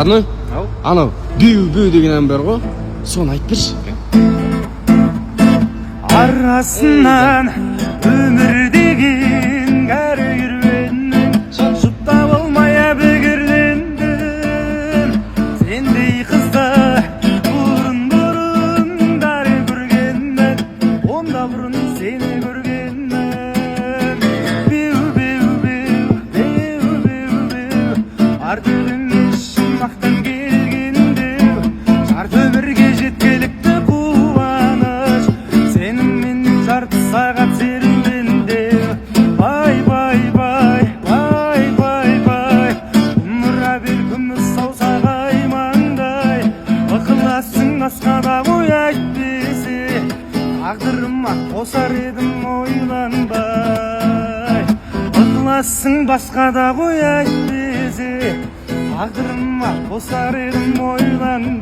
Анау беу деген ән бар ғой, соны айтып берші. Арасынан өмір деген кәрі керуеннің жұпта болмай әбігерлендім. Сендей қызды бұрын-бұрындар көргенмін, онда бұрын сені көргенмін. Беу, артық емес жұмақтан келгенде, жарты өмірге жеткілікті қуаныш. Сеніммен жарты сағат серуендеу. Бай, ұмыра бер күміс саусақ аймаңдай. Ықыласың басқада ой әйтпесе, тағдырыма қосар едім ойланбай. Ықыласың басқада ой әйтпесе, тағдырыма қосар едім ойланбай.